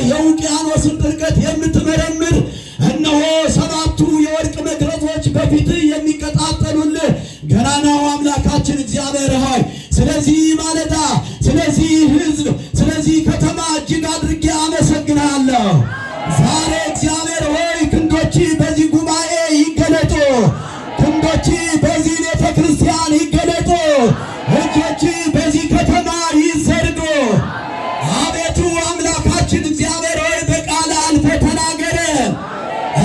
የውቅያኖስን ጥልቀት የምትመረምር እነሆ ሰባቱ የወርቅ መቅረዞች በፊት የሚቀጣጠሉልህ ገናናው አምላካችን እግዚአብሔር ሆይ ስለዚህ ማለዳ ስለዚህ ሕዝብ ስለዚህ ከተማ እጅግ አድርጌ አመሰግናለሁ። ዛሬ እግዚአብሔር ሆይ ክንዶች በዚህ ጉባኤ ይገለጡ፣ ክንዶች በዚህ ቤተ ክርስቲያን ይገለጡ፣ እጆች በዚህ ከተማ ይዘርጉ። አቤቱ አምላካችን እግዚአብሔር ሆይ በቃል አልፈ ተናገረ።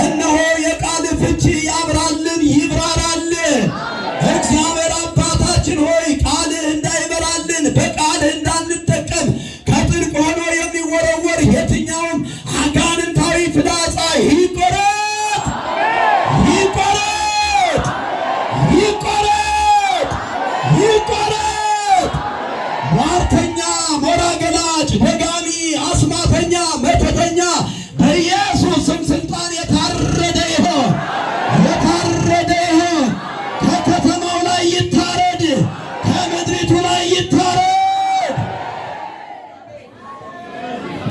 እነሆ የቃል ፍቺ ያብራልን ይብራራልን። እግዚአብሔር አባታችን ሆይ ቃልህ እንዳይበራልን በቃልህ እንዳንጠቀም ከጥልቅ ሆኖ የሚወረወር የትኛውም አጋንንታዊ ፍላጻ ይቆረጥ ይቆረጥ ይቆረጥ ይቆረጥ። ሟርተኛ፣ ሞራ ገላጭ፣ ደጋሚ፣ አስማተኛ፣ መተተኛ በኢየሱስ ስም ስልጣን የታረደ ይሆን የታረደ ይሆን። ከከተማው ላይ ይታረድ፣ ከምድሪቱ ላይ ይታረድ።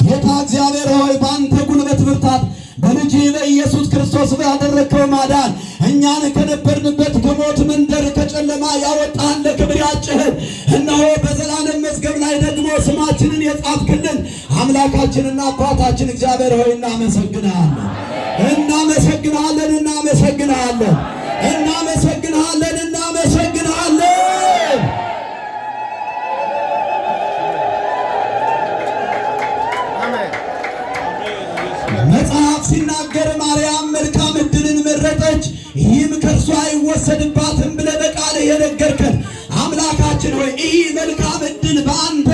ጌታ እግዚአብሔር ሆይ በአንተ ጉልበት ብርታት በልጅ በኢየሱስ ክርስቶስ ያደረግከው ማዳን እኛን ከነበርንበት ከሞት መንደር ከጨለማ ያወጣን ለክብር ያጭህን እነሆ በዘላለም መዝገብ ላይ ደግሞ ስማችንን የጻፍክልን አምላካችንና አባታችን እግዚአብሔር ሆይ እናመሰግናለን፣ እናመሰግናለን፣ እናመሰግናለን፣ እናመሰግናለን፣ እናመሰግናለን። መጽሐፍ ሲናገር ማርያም መልካም ዕድልን መረጠች ይህም ከእርሷ አይወሰድባትም ብለህ በቃልህ የነገርከን አምላካችን ሆይ ይህ መልካም ዕድል በአንተ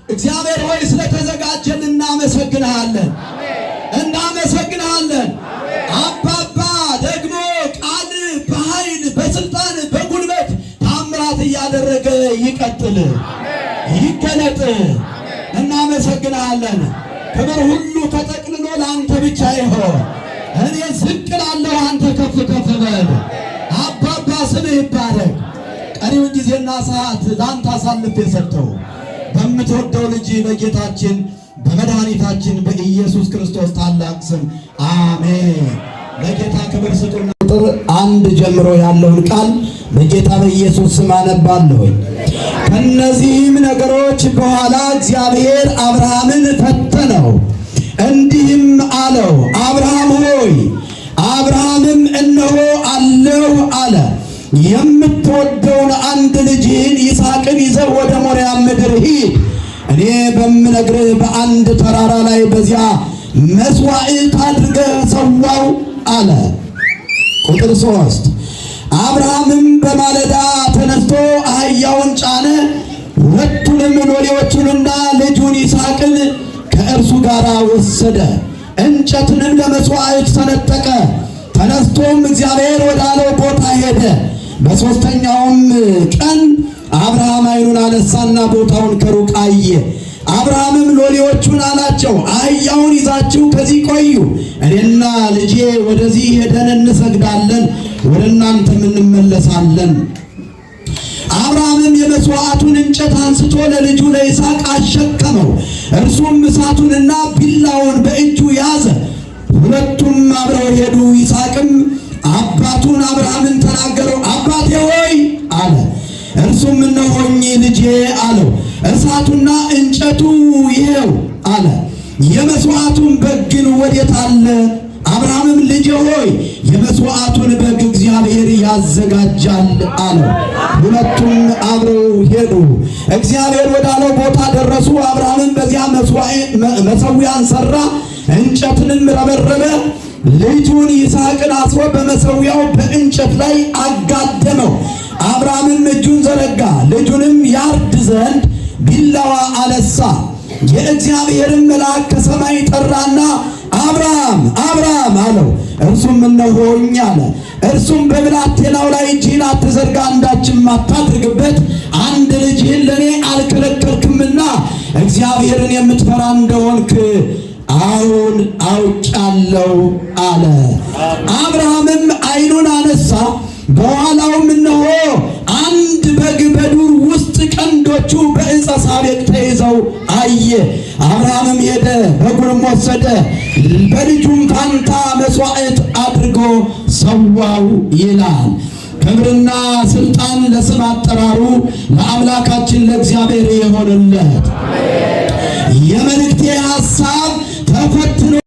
እግዚአብሔር ሆይ ስለተዘጋጀን እናመሰግንሃለን፣ እናመሰግንሃለን። አባባ ደግሞ ቃል በኃይል በስልጣን በጉልበት ታምራት እያደረገ ይቀጥል ይገለጥ። እናመሰግንሃለን። ክብር ሁሉ ተጠቅልሎ ለአንተ ብቻ ይሆን። እኔ ዝቅ ላለሁ፣ አንተ ከፍ ከፍ በል። አባባ ስምህ ይባረክ። ቀሪውን ጊዜና ሰዓት ለአንተ አሳልፍ የሰጠው በምትወደው ልጅ በጌታችን በመድኃኒታችን በኢየሱስ ክርስቶስ ታላቅ ስም አሜን። ለጌታ ክብር ስጡና ቁጥር 1 ጀምሮ ያለውን ቃል በጌታ በኢየሱስ ስም አነባለሁኝ። ከነዚህም ነገሮች በኋላ እግዚአብሔር አብርሃምን ፈተነው እንዲህም አለው፣ አብርሃም ሆይ። አብርሃምም እነሆ አለሁ አለ። የምትወደውን አንድ ልጅህን ይስሐቅን ይዘህ ወደ ሞሪያ ምድር ሂድ፣ እኔ በምነግርህ በአንድ ተራራ ላይ በዚያ መስዋዕት አድርገህ ሰዋው አለ። ቁጥር 3 አብርሃምም በማለዳ ተነስቶ አህያውን ጫነ፣ ሁለቱንም ሎሌዎቹንና ልጁን ይስሐቅን ከእርሱ ጋር ወሰደ፣ እንጨትንም ለመስዋዕት ሰነጠቀ። ተነስቶም እግዚአብሔር ወዳለው ቦታ ሄደ። በሦስተኛውም ቀን አብርሃም ዓይኑን አነሳና ቦታውን ከሩቅ አየ። አብርሃምም ሎሌዎቹን አላቸው፣ አህያውን ይዛችሁ ከዚህ ቆዩ፣ እኔና ልጄ ወደዚህ ሄደን እንሰግዳለን፣ ወደ እናንተም እንመለሳለን። አብርሃምም የመስዋዕቱን እንጨት አንስቶ ለልጁ ለይስሐቅ አሸከመው። እርሱም እሳቱንና ቢላውን በእጁ ያዘ። ሁለቱም አብረው ሄዱ። ይስሐቅም አባቱን አብርሃምን ተናገረው፣ አባቴ ሆይ አለ። እርሱም እነሆኝ ልጄ አለው። እሳቱና እንጨቱ ይሄው አለ። የመስዋዕቱን በግ ግን ወዴት አለ? አብርሃምም ልጄ ሆይ የመስዋዕቱን በግ እግዚአብሔር ያዘጋጃል አለው። ሁለቱም አብረው ሄዱ። እግዚአብሔር ወዳለው ቦታ ደረሱ። አብርሃምም በዚያ መሠዊያን ሠራ፣ እንጨትንም ረበረበ። ልጁን ይስሐቅን አስሮ በመሠዊያው በእንጨት ላይ አጋደመው። አብርሃምም እጁን ዘረጋ፣ ልጁንም ያርድ ዘንድ ቢላዋ አነሳ። የእግዚአብሔርን መልአክ ከሰማይ ጠራና አብርሃም አብርሃም አለው። እርሱም እነሆኝ አለ። እርሱም በብላቴናው ላይ እጅህን አትዘርጋ፣ አንዳችም አታድርግበት፣ አንድ ልጅህን ለእኔ አልከለከልክምና እግዚአብሔርን የምትፈራ እንደሆንክ አሁን አውቃለሁ አለ። አብርሃምም ዓይኑን አነሳ፣ በኋላውም እነሆ አንድ በግ በዱር ውስጥ ቀንዶቹ በዕፀ ሳቤቅ ተይዘው አየ። ቆየ። አብርሃምም ሄደ፣ በጉንም ወሰደ፣ በልጁም ፋንታ መስዋዕት አድርጎ ሰዋው ይላል። ክብርና ስልጣን ለስም አጠራሩ ለአምላካችን ለእግዚአብሔር የሆነለት የመልእክቴ ሐሳብ ተፈትኖ